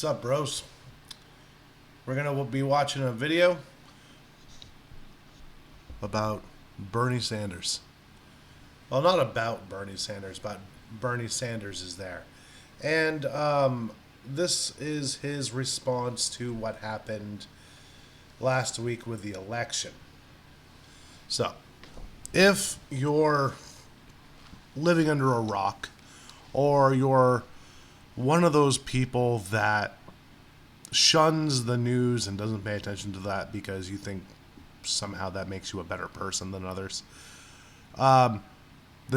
What's up, bros? We're going to be watching a video about Bernie Sanders. Well, not about Bernie Sanders, but Bernie Sanders is there. And this is his response to what happened last week with the election. So, if you're living under a rock, or you're one of those people that shuns the news and doesn't pay attention to that because you think somehow that makes you a better person than others, the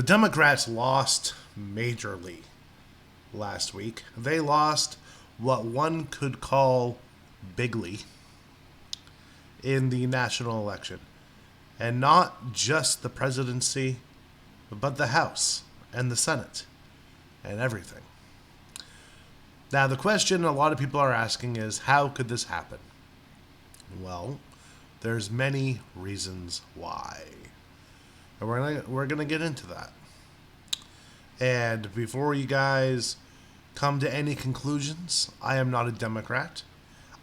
Democrats lost majorly last week. They lost what one could call bigly in the national election. And not just the presidency, but the House and the Senate and everything. Now, the question a lot of people are asking is, how could this happen? Well, there's many reasons why. And we're gonna get into that. And before you guys come to any conclusions, I am not a Democrat.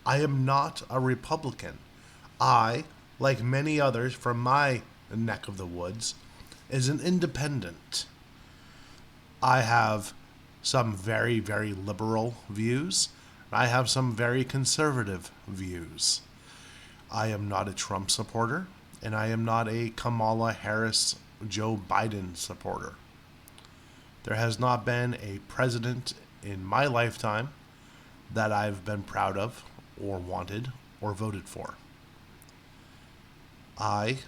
I am not a Republican. I, like many others from my neck of the woods, is an independent. I have some very, very liberal views. I have some very conservative views. I am not a Trump supporter, and I am not a Kamala Harris, Joe Biden supporter. There has not been a president in my lifetime that I've been proud of, or wanted, or voted for. I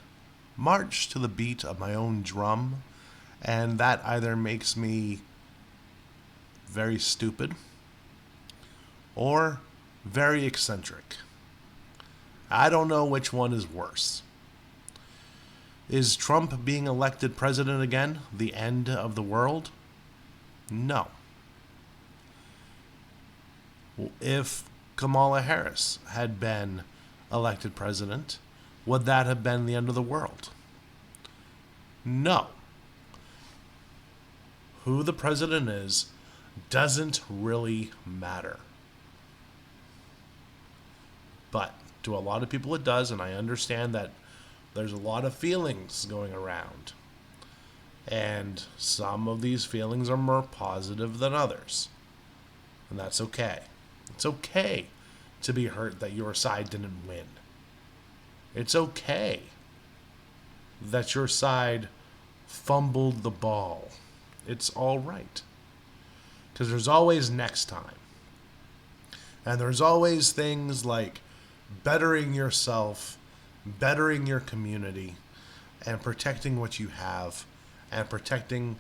march to the beat of my own drum, and that either makes me very stupid or very eccentric. I don't know which one is worse. Is Trump being elected president again the end of the world? No. If Kamala Harris had been elected president, would that have been the end of the world? No. Who the president is doesn't really matter. But to a lot of people it does, and I understand that there's a lot of feelings going around. And some of these feelings are more positive than others. And that's okay. It's okay to be hurt that your side didn't win. It's okay that your side fumbled the ball. It's all right. Because there's always next time. And there's always things like bettering yourself, bettering your community, and protecting what you have, and protecting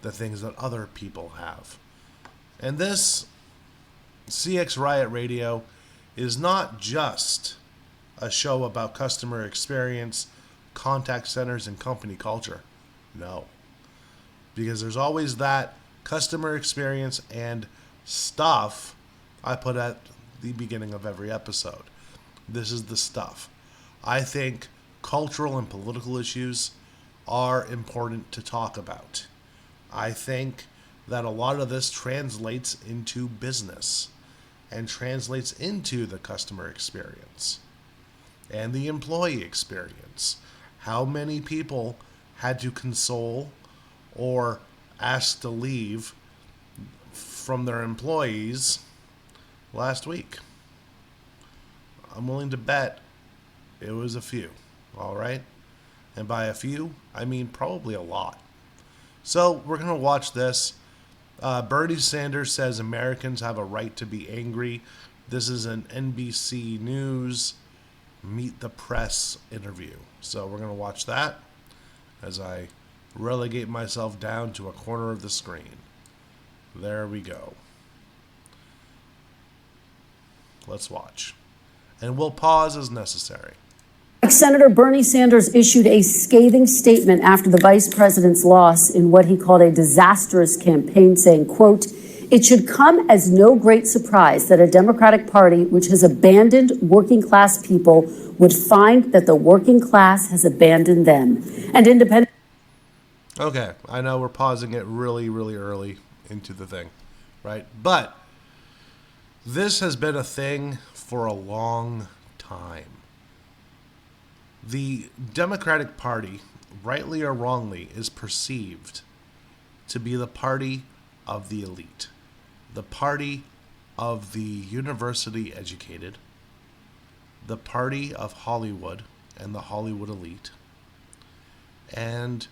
the things that other people have. And this CX Riot Radio is not just a show about customer experience, contact centers, and company culture. No. Because there's always that customer experience and stuff I put at the beginning of every episode. This is the stuff. I think cultural and political issues are important to talk about. I think that a lot of this translates into business and translates into the customer experience and the employee experience. How many people had to console or ask to leave from their employees last week? I'm willing to bet it was a few, all right? And by a few, I mean probably a lot. So we're going to watch this. Bernie Sanders says Americans have a right to be angry. This is an NBC News Meet the Press interview. So we're going to watch that as I relegate myself down to a corner of the screen. There we go. Let's watch. And we'll pause as necessary. Senator Bernie Sanders issued a scathing statement after the vice president's loss in what he called a disastrous campaign, saying, quote, "It should come as no great surprise that a Democratic Party which has abandoned working class people would find that the working class has abandoned them. And independent." Okay, I know we're pausing it really, really early into the thing, right? But This has been a thing for a long time. The Democratic Party, rightly or wrongly, is perceived to be the party of the elite, the party of the university educated, the party of Hollywood and the Hollywood elite. And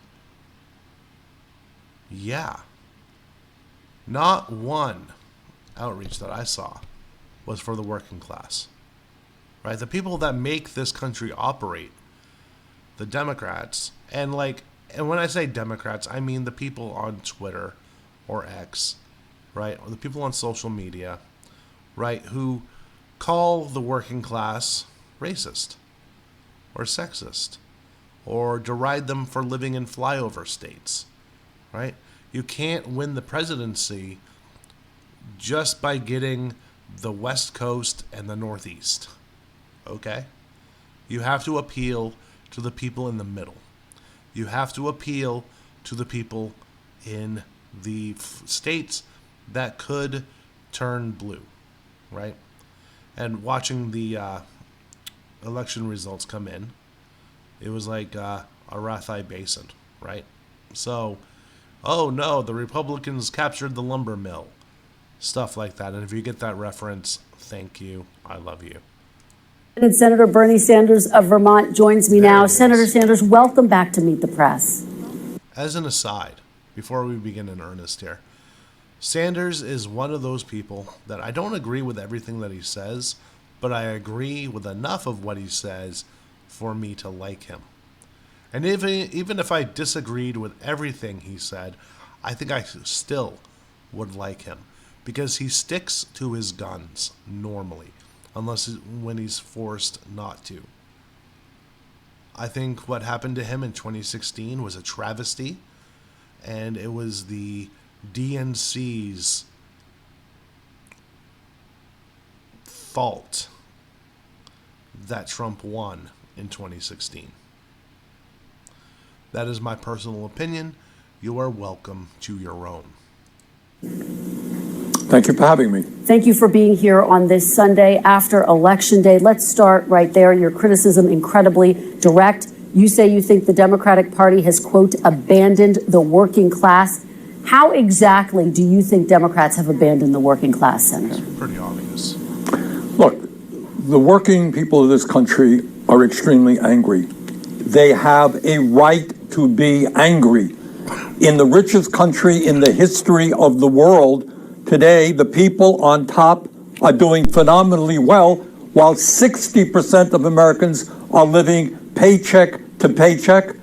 yeah, not one outreach that I saw was for the working class. Right? The people that make this country operate, the Democrats, and when I say Democrats, I mean the people on Twitter or X, right? Or the people on social media, right, who call the working class racist or sexist or deride them for living in flyover states, right? You can't win the presidency just by getting the West Coast and the Northeast, okay? You have to appeal to the people in the middle. You have to appeal to the people in the states that could turn blue, right? And watching the election results come in, it was like a Rathai Basin, right? So, oh no, the Republicans captured the lumber mill. Stuff like that. And if you get that reference, thank you. I love you. And Senator Bernie Sanders of Vermont joins me now. Senator Sanders, welcome back to Meet the Press. As an aside, before we begin in earnest here, Sanders is one of those people that I don't agree with everything that he says, but I agree with enough of what he says for me to like him. And even if I disagreed with everything he said, I think I still would like him because he sticks to his guns normally, unless when he's forced not to. I think what happened to him in 2016 was a travesty, and it was the DNC's fault that Trump won in 2016. That is my personal opinion. You are welcome to your own. Thank you for having me. Thank you for being here on this Sunday after Election Day. Let's start right there. Your criticism incredibly direct. You say you think the Democratic Party has, quote, abandoned the working class. How exactly do you think Democrats have abandoned the working class, Senator? It's pretty obvious. Look, the working people of this country are extremely angry. They have a right to be angry. In the richest country in the history of the world, today, the people on top are doing phenomenally well, while 60% of Americans are living paycheck to paycheck,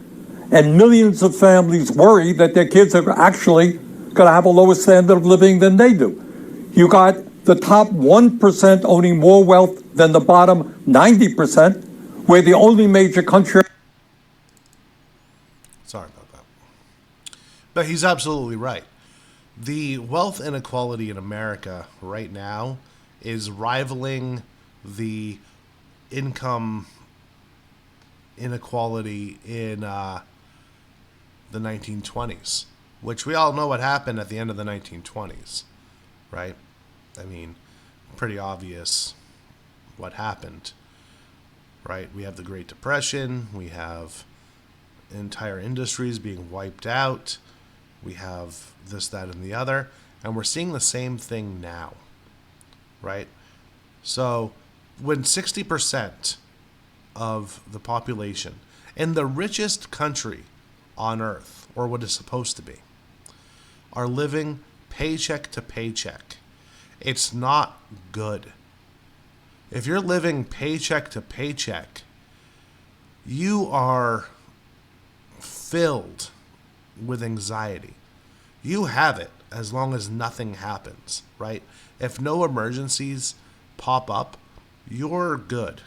and millions of families worry that their kids are actually going to have a lower standard of living than they do. You got the top 1% owning more wealth than the bottom 90%. We're the only major country. Sorry about that. But he's absolutely right. The wealth inequality in America right now is rivaling the income inequality in the 1920s, which we all know what happened at the end of the 1920s, right? I mean, pretty obvious what happened, right? We have the Great Depression, we have entire industries being wiped out, we have this, that, and the other, and we're seeing the same thing now, right? So when 60% of the population in the richest country on earth, or what is supposed to be, are living paycheck to paycheck, it's not good. If you're living paycheck to paycheck, you are filled with anxiety. You have it as long as nothing happens, right? If no emergencies pop up, you're good,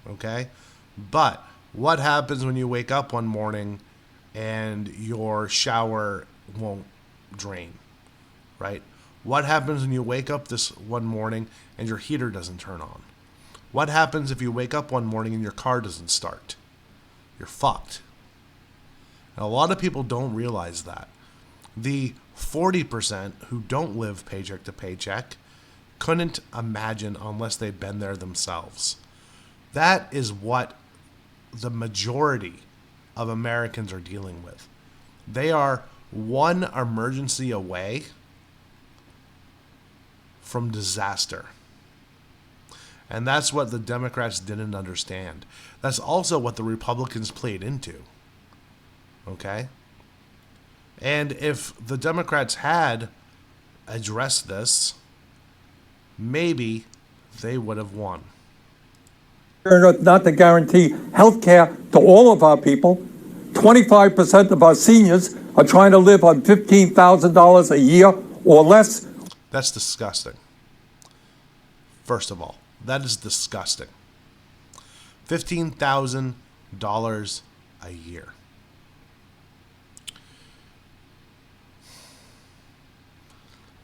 okay? But what happens when you wake up one morning and your shower won't drain, right? What happens when you wake up this one morning and your heater doesn't turn on? What happens if you wake up one morning and your car doesn't start? You're fucked. And a lot of people don't realize that. The 40% who don't live paycheck to paycheck couldn't imagine unless they've been there themselves. That is what the majority of Americans are dealing with. They are one emergency away from disaster. And that's what the Democrats didn't understand. That's also what the Republicans played into. Okay? And if the Democrats had addressed this, maybe they would have won. Not to guarantee health care to all of our people. 25% of our seniors are trying to live on $15,000 a year or less. That's disgusting. First of all, that is disgusting. $15,000 a year.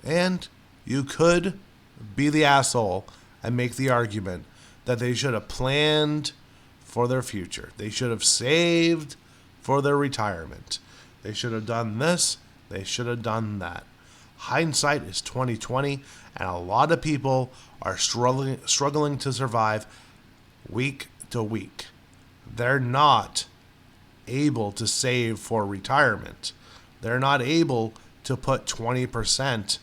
And you could be the asshole and make the argument that they should have planned for their future. They should have saved for their retirement. They should have done this. They should have done that. Hindsight is 20/20, and a lot of people are struggling to survive week to week. They're not able to save for retirement. They're not able to put 20%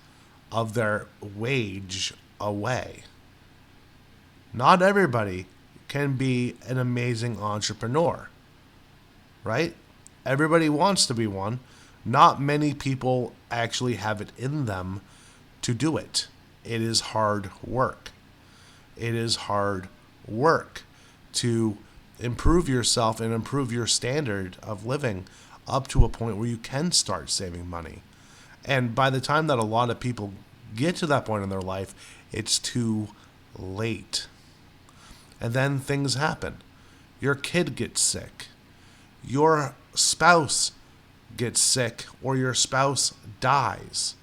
of their wage away. Not everybody can be an amazing entrepreneur, right? Everybody wants to be one. Not many people actually have it in them to do it. It is hard work. It is hard work to improve yourself and improve your standard of living up to a point where you can start saving money. And by the time that a lot of people get to that point in their life, it's too late. And then things happen. Your kid gets sick. Your spouse gets sick, or your spouse dies.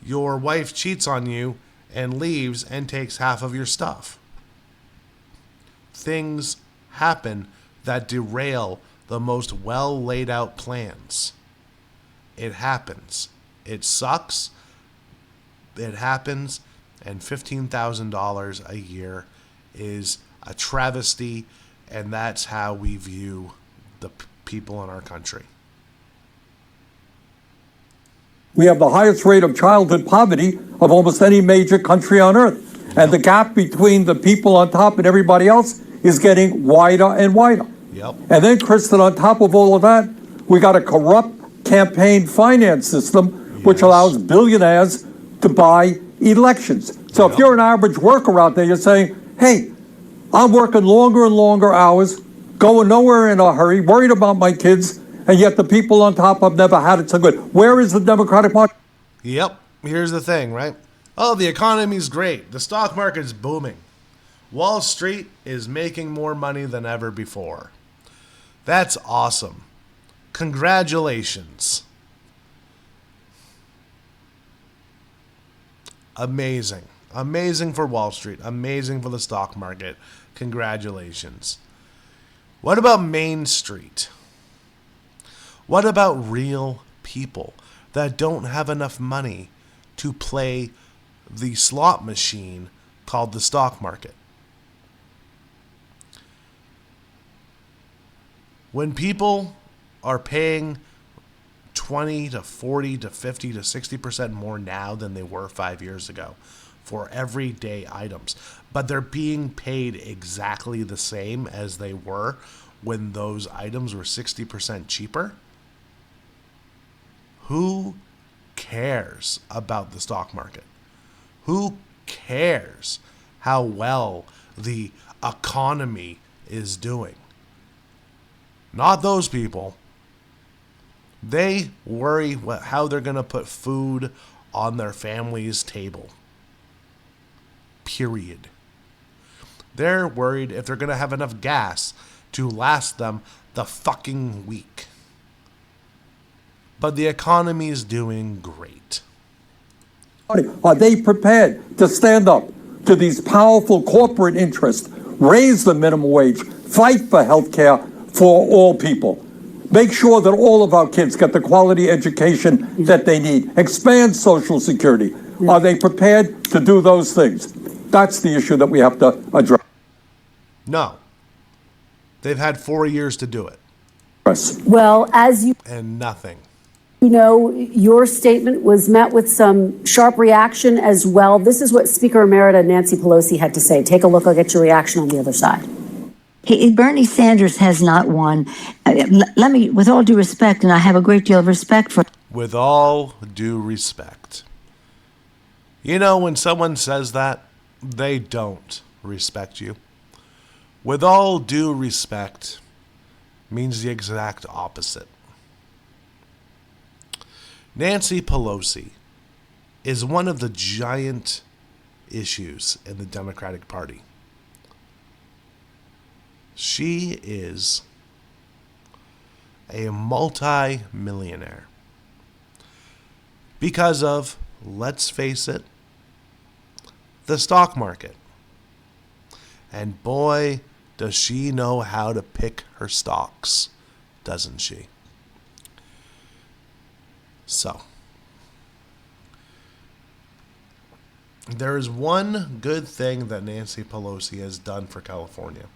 Your wife cheats on you and leaves and takes half of your stuff. Things happen that derail the most well laid out plans. It happens. It sucks. It happens. And $15,000 a year is a travesty, and that's how we view the people in our country. We have the highest rate of childhood poverty of almost any major country on earth. And the gap between the people on top and everybody else is getting wider and wider. Yep. And then, Kristen, on top of all of that, we got a corrupt campaign finance system which allows billionaires to buy elections. So if you're an average worker out there, you're saying, hey, I'm working longer and longer hours, going nowhere in a hurry, worried about my kids, and yet the people on top have never had it so good. Where is the Democratic Party? Yep. Here's the thing, right? Oh, the economy's great. The stock market's booming. Wall Street is making more money than ever before. That's awesome. Congratulations. Amazing. Amazing for Wall Street. Amazing for the stock market. Congratulations. What about Main Street? What about real people that don't have enough money to play the slot machine called the stock market? When people are paying 20 to 40 to 50 to 60% more now than they were 5 years ago for everyday items, but they're being paid exactly the same as they were when those items were 60% cheaper, who cares about the stock market? Who cares how well the economy is doing? Not those people. They worry how they're going to put food on their family's table. Period. They're worried if they're going to have enough gas to last them the fucking week. But the economy is doing great. Are they prepared to stand up to these powerful corporate interests, raise the minimum wage, fight for health care for all people, make sure that all of our kids get the quality education that they need, expand Social Security, Are they prepared to do those things? That's the issue that we have to address. No. They've had 4 years to do it. Well, as you And nothing. know, your statement was met with some sharp reaction as well. This is what Speaker Emerita Nancy Pelosi had to say. Take a look. I'll get your reaction on the other side. Bernie Sanders has not won. Let me, with all due respect, and I have a great deal of respect for. With all due respect. You know, when someone says that, they don't respect you. With all due respect means the exact opposite. Nancy Pelosi is one of the giant issues in the Democratic Party. She is a multi-millionaire because of, let's face it, the stock market. And boy, does she know how to pick her stocks, doesn't she? So, there is one good thing that Nancy Pelosi has done for California.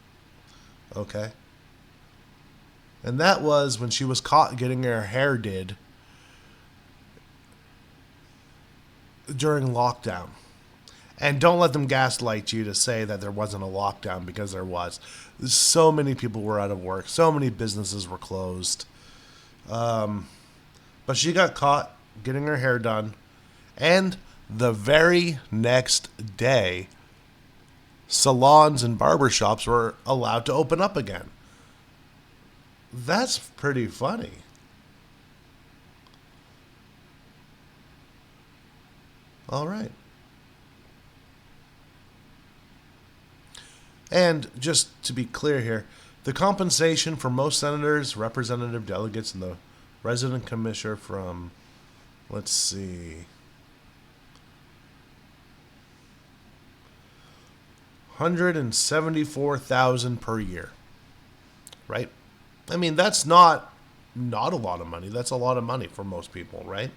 Okay? And that was when she was caught getting her hair did during lockdown. And don't let them gaslight you to say that there wasn't a lockdown, because there was. So many people were out of work. So many businesses were closed. But she got caught getting her hair done. And the very next day, salons and barbershops were allowed to open up again. That's pretty funny. All right. And just to be clear here, the compensation for most senators, representative delegates, and the resident commissioner from, let's see, $174,000 per year, right? I mean, that's not a lot of money. That's a lot of money for most people, right?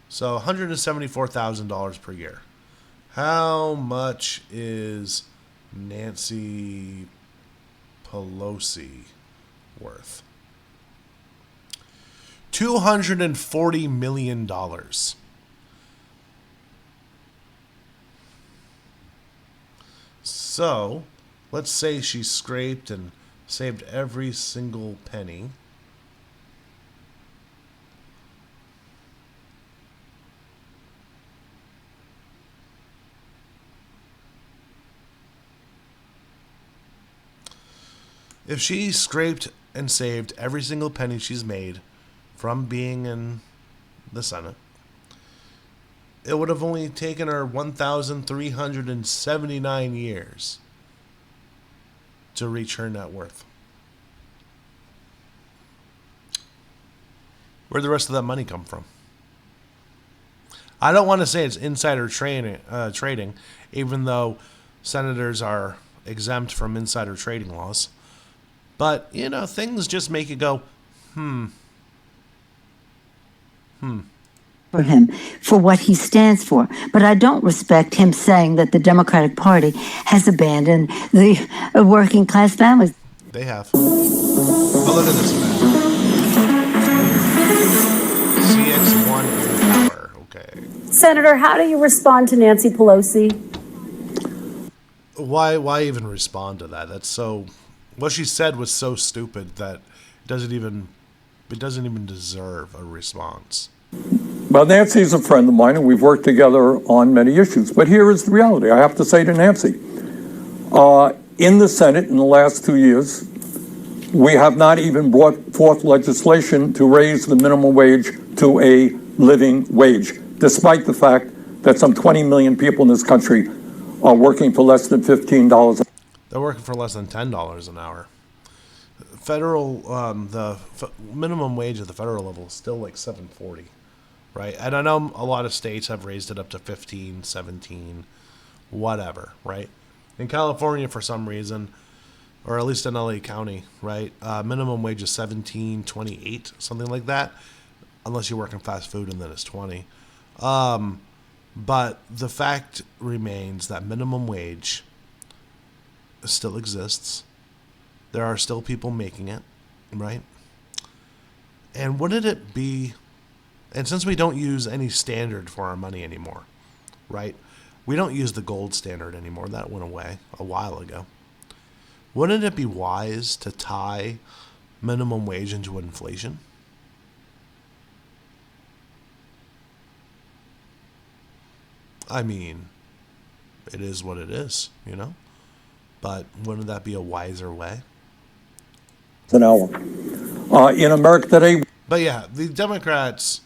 So $174,000 per year. How much is Nancy Pelosi worth? $240 million. So, let's say she scraped and saved every single penny. If she scraped and saved every single penny she's made from being in the Senate, it would have only taken her 1,379 years to reach her net worth. Where'd the rest of that money come from? I don't want to say it's insider trading, even though senators are exempt from insider trading laws. But, you know, things just make you go, For him, for what he stands for. But I don't respect him saying that the Democratic Party has abandoned the working class families. They have. Oh, look at this man. CX1 is power. Okay. Senator, how do you respond to Nancy Pelosi? Why even respond to that? That's so... What she said was so stupid that it doesn't even deserve a response. Well, Nancy's a friend of mine, and we've worked together on many issues. But here is the reality. I have to say to Nancy, in the Senate in the last 2 years, we have not even brought forth legislation to raise the minimum wage to a living wage, despite the fact that some 20 million people in this country are working for less than $15. They're working for less than $10 an hour. The minimum wage at the federal level is still like $7.40, right? And I know a lot of states have raised it up to 15, 17, whatever, right? In California, for some reason, or at least in LA County, right, minimum wage is $17.28, something like that, unless you work in fast food, and then it's 20. But the fact remains that minimum wage still exists. There are still people making it, right? And wouldn't it be, and since we don't use any standard for our money anymore, right? We don't use the gold standard anymore. That went away a while ago. Wouldn't it be wise to tie minimum wage into inflation? I mean, it is what it is, you know? But wouldn't that be a wiser way? An hour. In America today. But yeah, the Democrats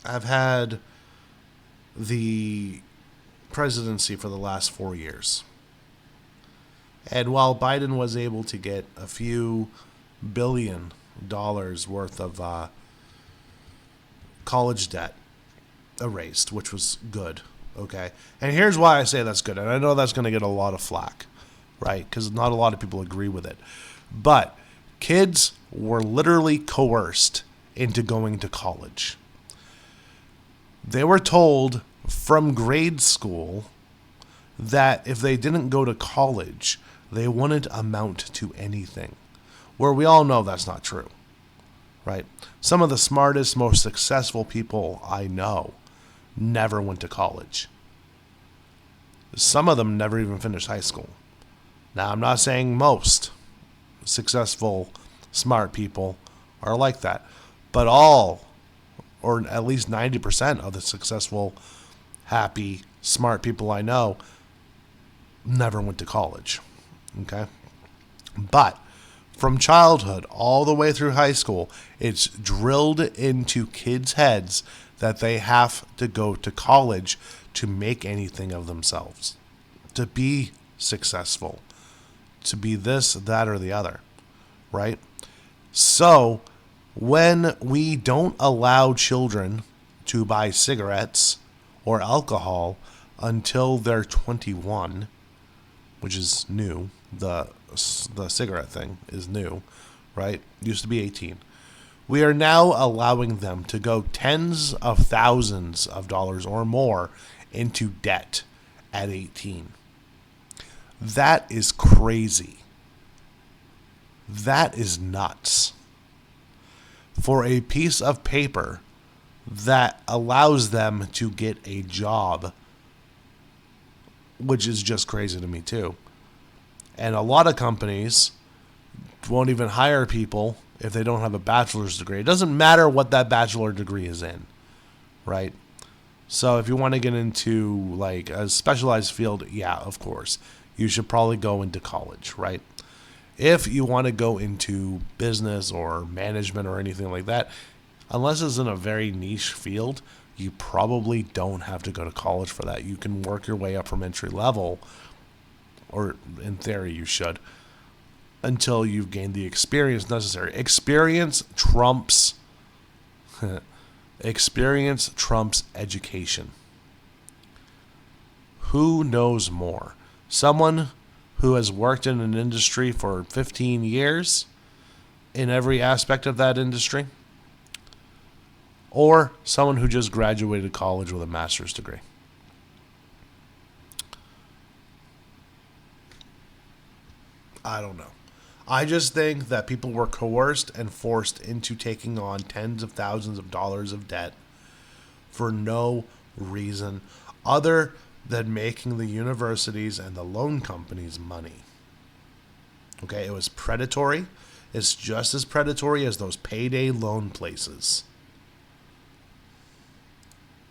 have had the presidency for the last 4 years. And while Biden was able to get a few $1 billion worth of college debt erased, which was good, okay? And here's why I say that's good. And I know that's going to get a lot of flack, right? Because not a lot of people agree with it. But kids were literally coerced into going to college. They were told from grade school that if they didn't go to college, they wouldn't amount to anything. Where we all know that's not true, right? Some of the smartest, most successful people I know never went to college. Some of them never even finished high school. Now, I'm not saying most successful, smart people are like that, but all, or at least 90% of the successful, happy, smart people I know never went to college, okay? But from childhood all the way through high school, it's drilled into kids' heads that they have to go to college to make anything of themselves, to be successful, to be this, that, or the other, right? So when we don't allow children to buy cigarettes or alcohol until they're 21, which is new, the cigarette thing is new, right? Used to be 18. We are now allowing them to go tens of thousands of dollars or more into debt at 18. That is crazy. That is nuts. For a piece of paper that allows them to get a job, which is just crazy to me too. And a lot of companies won't even hire people if they don't have a bachelor's degree. It doesn't matter what that bachelor degree is in, right? So if you want to get into like a specialized field, yeah, of course, you should probably go into college, right? If you want to go into business or management or anything like that, unless it's in a very niche field, you probably don't have to go to college for that. You can work your way up from entry level, or in theory you should, until you've gained the experience necessary. Experience trumps education. Who knows more? Someone who has worked in an industry for 15 years in every aspect of that industry, or someone who just graduated college with a master's degree? I don't know. I just think that people were coerced and forced into taking on tens of thousands of dollars of debt for no reason other than making the universities and the loan companies money. Okay, it was predatory. It's just as predatory as those payday loan places.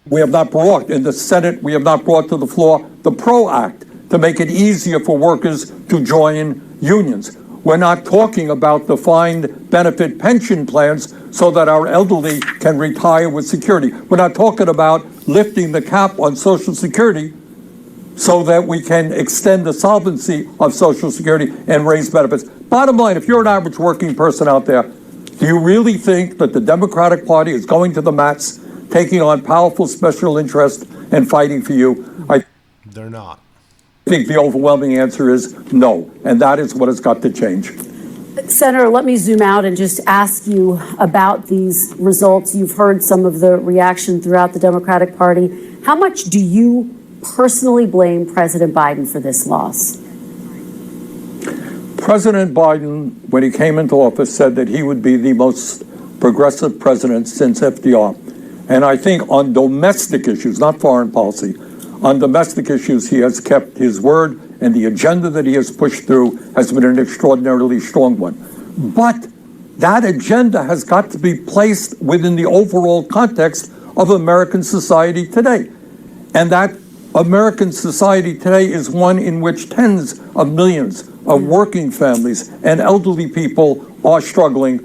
We have not brought, in the Senate, we have not brought to the floor the PRO Act to make it easier for workers to join unions. We're not talking about defined benefit pension plans so that our elderly can retire with security. We're not talking about lifting the cap on Social Security so that we can extend the solvency of Social Security and raise benefits. Bottom line, if you're an average working person out there, do you really think that the Democratic Party is going to the mats, taking on powerful special interests and fighting for you? They're not. I think the overwhelming answer is no, and that is what has got to change. Senator, let me zoom out and just ask you about these results. You've heard some of the reaction throughout the Democratic Party. How much do you personally blame President Biden for this loss? President Biden, when he came into office, said that he would be the most progressive president since FDR. And I think on domestic issues, not foreign policy, on domestic issues, he has kept his word, and the agenda that he has pushed through has been an extraordinarily strong one. But that agenda has got to be placed within the overall context of American society today. And that American society today is one in which tens of millions of working families and elderly people are struggling,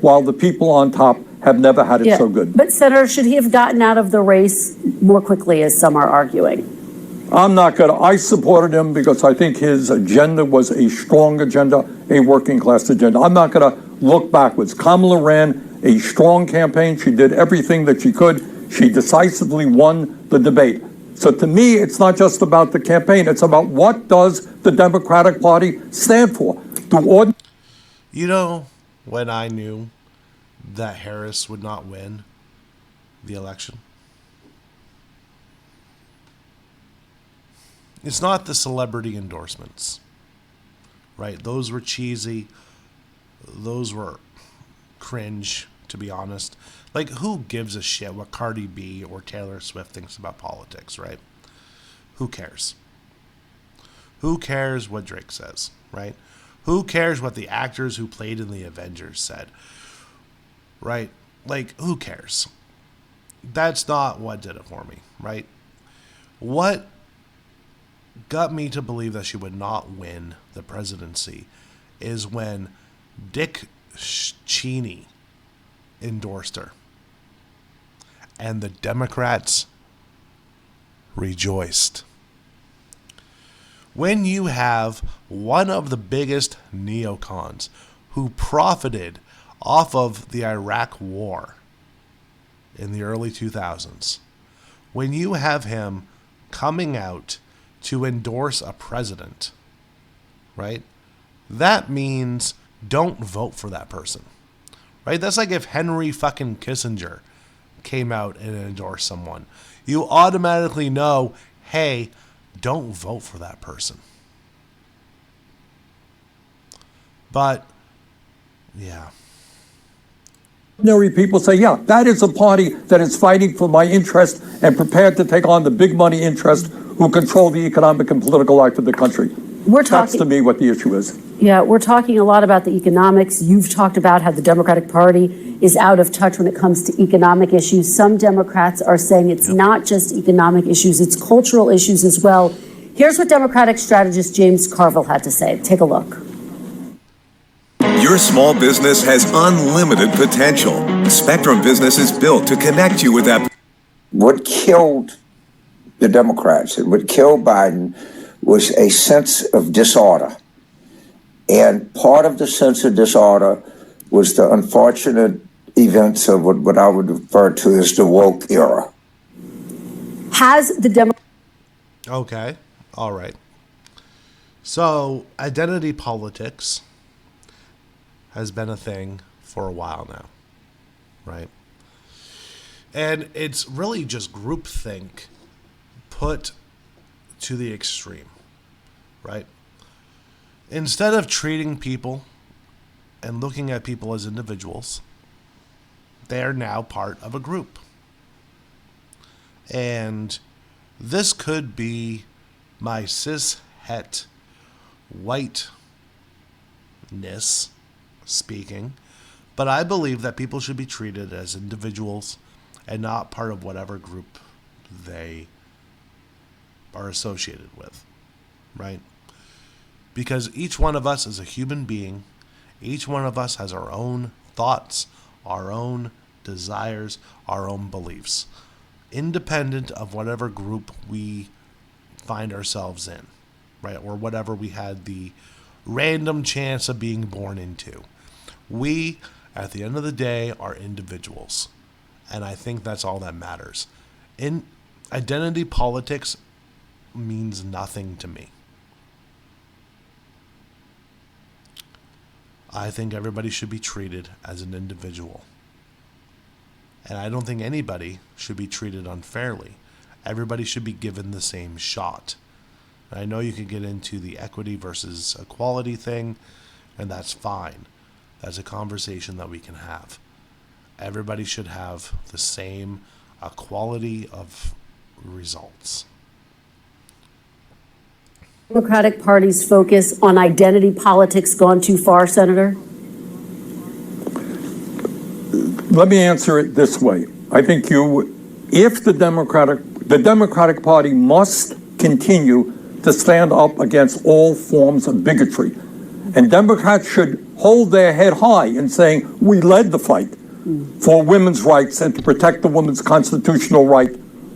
while the people on top have never had it so good. But, Senator, should he have gotten out of the race more quickly, as some are arguing? I supported him because I think his agenda was a strong agenda, a working class agenda. I'm not going to look backwards. Kamala ran a strong campaign. She did everything that she could. She decisively won the debate. So to me, it's not just about the campaign. It's about what does the Democratic Party stand for. You know, when I knew that Harris would not win the election, it's not the celebrity endorsements, right? Those were cheesy. Those were cringe, to be honest. Like, who gives a shit what Cardi B or Taylor Swift thinks about politics, right? Who cares? Who cares what Drake says, right? Who cares what the actors who played in the Avengers said, right? Like, who cares? That's not what did it for me, right? What got me to believe that she would not win the presidency is when Dick Cheney endorsed her. And the Democrats rejoiced. When you have one of the biggest neocons who profited off of the Iraq War in the early 2000s, when you have him coming out to endorse a president, right? That means don't vote for that person, right? That's like if Henry fucking Kissinger came out and endorsed someone. You automatically know, hey, don't vote for that person. But, yeah. Ordinary people say, yeah, that is a party that is fighting for my interest and prepared to take on the big money interest who control the economic and political life of the country. That's to me what the issue is. Yeah, we're talking a lot about the economics. You've talked about how the Democratic Party is out of touch when it comes to economic issues. Some Democrats are saying it's not just economic issues, it's cultural issues as well. Here's what Democratic strategist James Carville had to say. Take a look. Your small business has unlimited potential. Spectrum Business is built to connect you with that. What killed the Democrats and what killed Biden was a sense of disorder. And part of the sense of disorder was the unfortunate events of what I would refer to as the woke era. Has the Okay, all right. So, identity politics has been a thing for a while now, right? And it's really just groupthink put to the extreme, right? Instead of treating people and looking at people as individuals, they are now part of a group. And this could be my cis-het whiteness speaking, but I believe that people should be treated as individuals and not part of whatever group they are associated with, right? Because each one of us is a human being. Each one of us has our own thoughts, our own desires, our own beliefs, independent of whatever group we find ourselves in, right? Or whatever we had the random chance of being born into. We, at the end of the day, are individuals. And I think that's all that matters. In identity politics means nothing to me. I think everybody should be treated as an individual. And I don't think anybody should be treated unfairly. Everybody should be given the same shot. And I know you can get into the equity versus equality thing, and that's fine. That's a conversation that we can have. Everybody should have the same quality of results. Democratic Party's focus on identity politics gone too far, Senator? Let me answer it this way. I think if the Democratic Party must continue to stand up against all forms of bigotry. And Democrats should hold their head high in saying, we led the fight for women's rights and to protect the woman's constitutional right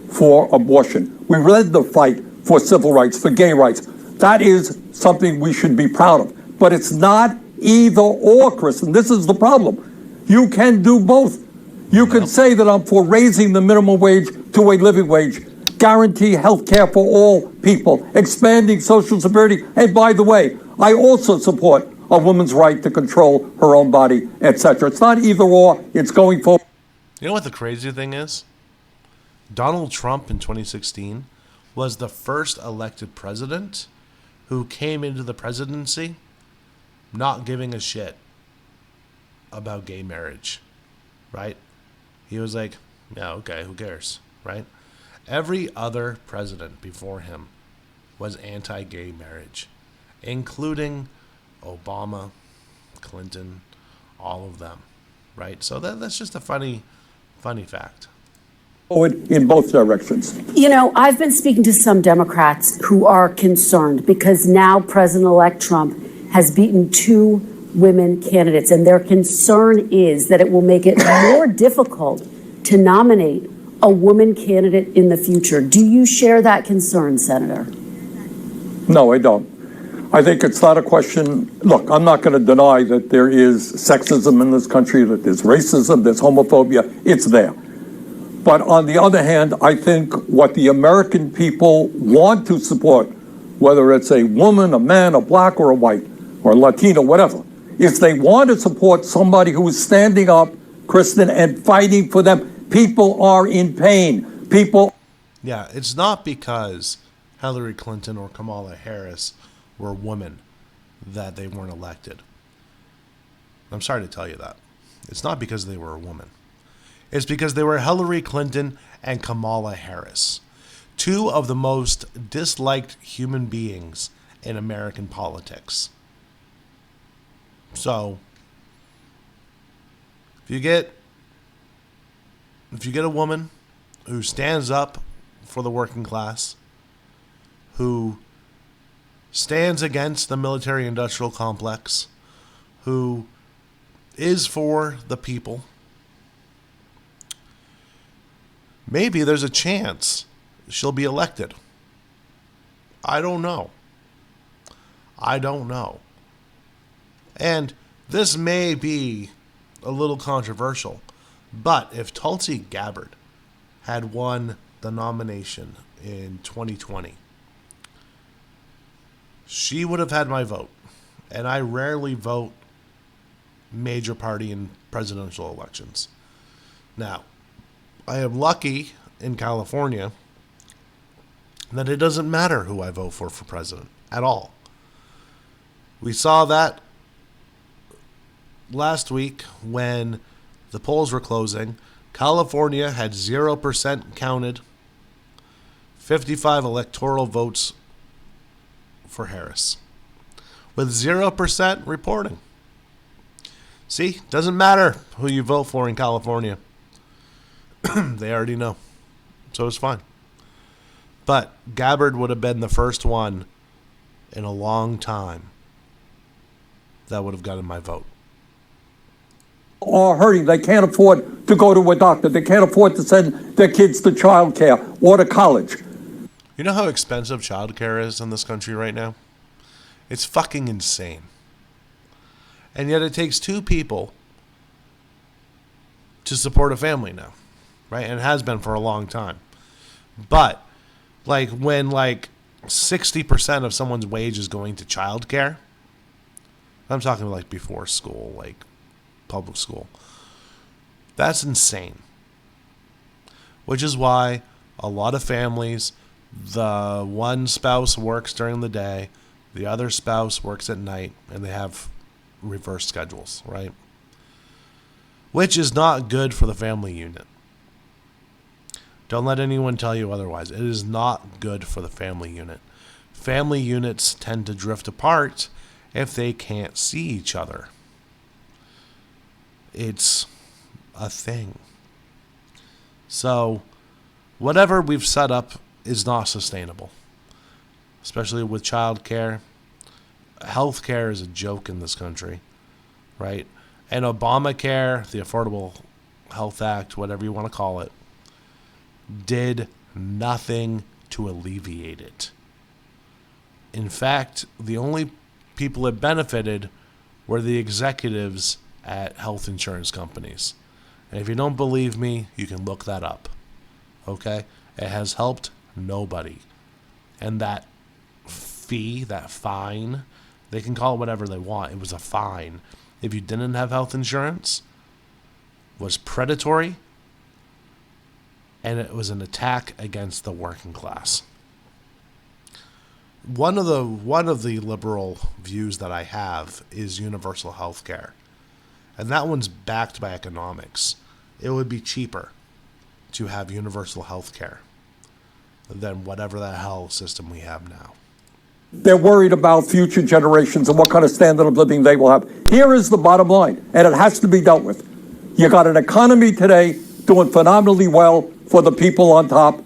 for abortion. We led the fight for civil rights, for gay rights. That is something we should be proud of. But it's not either or, Chris, and this is the problem. You can do both. You can say that I'm for raising the minimum wage to a living wage, guarantee health care for all people, expanding Social Security. And by the way, I also support a woman's right to control her own body, etc. It's not either or, it's going for. You know what the crazy thing is? Donald Trump in 2016 was the first elected president who came into the presidency not giving a shit about gay marriage, right? He was like, yeah, okay, who cares, right? Every other president before him was anti-gay marriage, including Obama, Clinton, all of them, right? So that's just a funny fact. In both directions. You know, I've been speaking to some Democrats who are concerned because now President-elect Trump has beaten 2 women candidates, and their concern is that it will make it more difficult to nominate a woman candidate in the future. Do you share that concern, Senator? No, I don't. I think it's not a question. Look, I'm not going to deny that there is sexism in this country, that there's racism, there's homophobia. It's there. But on the other hand, I think what the American people want to support, whether it's a woman, a man, a black or a white, or a Latino, whatever, is they want to support somebody who is standing up, Kristen, and fighting for them. People are in pain. Yeah, it's not because Hillary Clinton or Kamala Harris were women that they weren't elected. I'm sorry to tell you that. It's not because they were a woman. It's because they were Hillary Clinton and Kamala Harris, 2 of the most disliked human beings in American politics. So, if you get a woman who stands up for the working class, who stands against the military-industrial complex, who is for the people, maybe there's a chance she'll be elected. I don't know. And this may be a little controversial, but if Tulsi Gabbard had won the nomination in 2020, she would have had my vote. And I rarely vote major party in presidential elections. Now, I am lucky in California that it doesn't matter who I vote for president at all. We saw that last week when the polls were closing. California had 0% counted, 55 electoral votes for Harris, with 0% reporting. See, doesn't matter who you vote for in California. They already know. So it's fine. But Gabbard would have been the first one in a long time that would have gotten my vote. Are hurting. They can't afford to go to a doctor. They can't afford to send their kids to childcare or to college. You know how expensive childcare is in this country right now? It's fucking insane. And yet it takes 2 people to support a family now, right? And it has been for a long time. But when 60% of someone's wage is going to childcare, I'm talking like before school, like public school. That's insane. Which is why a lot of families, the one spouse works during the day, the other spouse works at night, and they have reverse schedules, right? Which is not good for the family unit. Don't let anyone tell you otherwise. It is not good for the family unit. Family units tend to drift apart if they can't see each other. It's a thing. So, whatever we've set up is not sustainable, especially with childcare. Healthcare is a joke in this country, right? And Obamacare, the Affordable Health Act, whatever you want to call it, did nothing to alleviate it. In fact, the only people it benefited were the executives at health insurance companies. And if you don't believe me, you can look that up. Okay? It has helped nobody. And that fee, that fine, they can call it whatever they want. It was a fine. If you didn't have health insurance, was predatory, and it was an attack against the working class. One of the liberal views that I have is universal health care. And that one's backed by economics. It would be cheaper to have universal health care than whatever the hell system we have now. They're worried about future generations and what kind of standard of living they will have. Here is the bottom line, and it has to be dealt with. You got an economy today doing phenomenally well for the people on top.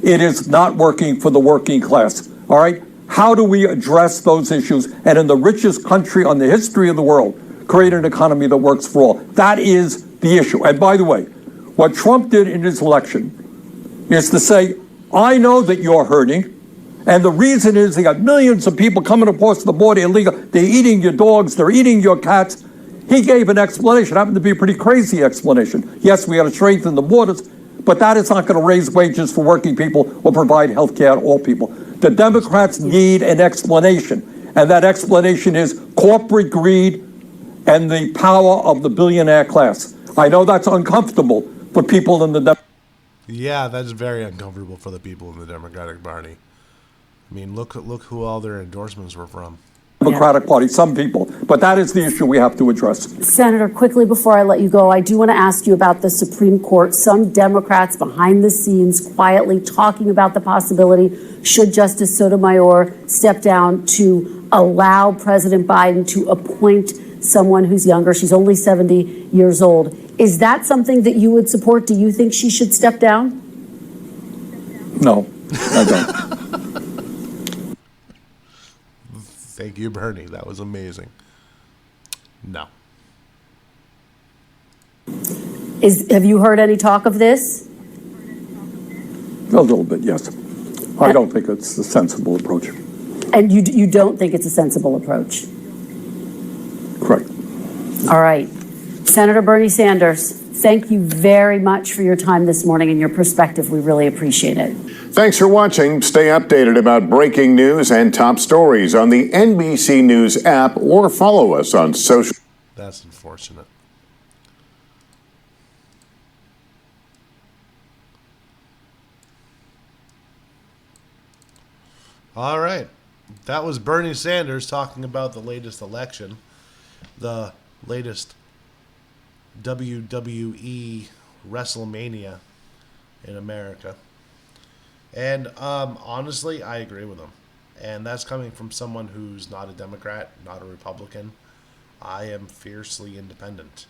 It is not working for the working class. All right? How do we address those issues and in the richest country on the history of the world, create an economy that works for all? That is the issue. And by the way, what Trump did in his election is to say, I know that you're hurting. And the reason is they got millions of people coming across the border illegal. They're eating your dogs. They're eating your cats. He gave an explanation. It happened to be a pretty crazy explanation. Yes, we got to strengthen the borders, but that is not going to raise wages for working people or provide health care to all people. The Democrats need an explanation, and that explanation is corporate greed and the power of the billionaire class. I know that's uncomfortable for people in the Yeah, that's very uncomfortable for the people in the Democratic Party. I mean, look who all their endorsements were from. Democratic Party, some people. But that is the issue we have to address. Senator, quickly before I let you go, I do want to ask you about the Supreme Court. Some Democrats behind the scenes quietly talking about the possibility, should Justice Sotomayor step down, to allow President Biden to appoint someone who's younger. She's only 70 years old. Is that something that you would support? Do you think she should step down? No, I don't. Thank you, Bernie. That was amazing. No. Have you heard any talk of this? A little bit, yes. I don't think it's a sensible approach. And you don't think it's a sensible approach? Correct. All right. Senator Bernie Sanders, thank you very much for your time this morning and your perspective. We really appreciate it. Thanks for watching. Stay updated about breaking news and top stories on the NBC News app or follow us on social. That's unfortunate. All right. That was Bernie Sanders talking about the latest election, the latest WWE WrestleMania in America. And honestly, I agree with him. And that's coming from someone who's not a Democrat, not a Republican. I am fiercely independent.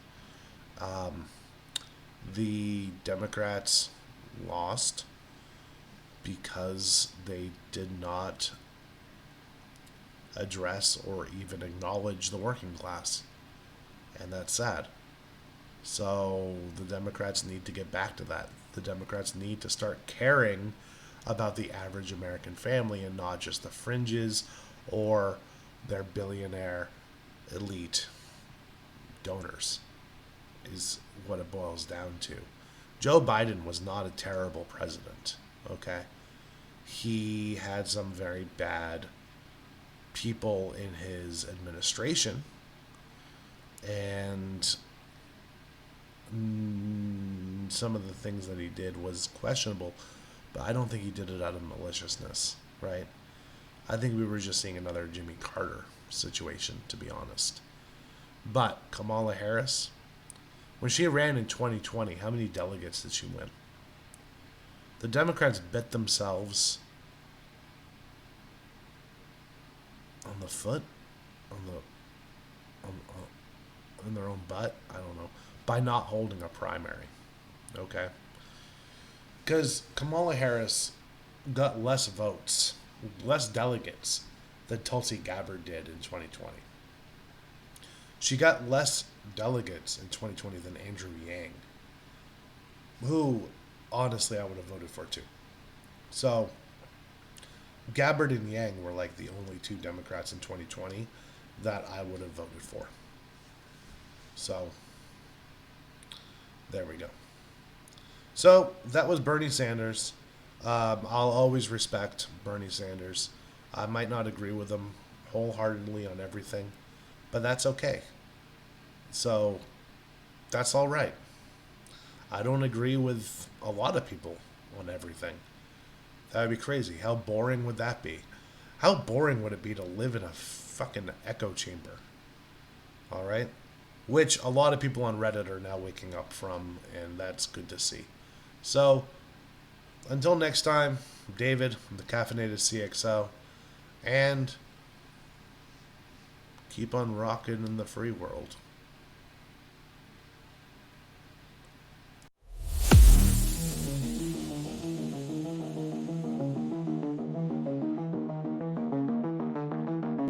The Democrats lost because they did not address or even acknowledge the working class. And that's sad. So the Democrats need to get back to that. The Democrats need to start caring about the average American family and not just the fringes or their billionaire elite donors, is what it boils down to. Joe Biden was not a terrible president, okay? He had some very bad people in his administration, and some of the things that he did was questionable, but I don't think he did it out of maliciousness, right? I think we were just seeing another Jimmy Carter situation, to be honest. But Kamala Harris, when she ran in 2020, how many delegates did she win? The Democrats bet themselves on the foot, in their own butt, I don't know, by not holding a primary, okay? Because Kamala Harris got less votes, less delegates than Tulsi Gabbard did in 2020. She got less delegates in 2020 than Andrew Yang, who, honestly, I would have voted for too. So, Gabbard and Yang were like the only two Democrats in 2020 that I would have voted for. So, there we go. So, that was Bernie Sanders. I'll always respect Bernie Sanders. I might not agree with him wholeheartedly on everything, but that's okay. So, that's all right. I don't agree with a lot of people on everything. That would be crazy. How boring would that be? How boring would it be to live in a fucking echo chamber? All right? Which a lot of people on Reddit are now waking up from, and that's good to see. So, until next time, David, the Caffeinated CXO, and keep on rocking in the free world.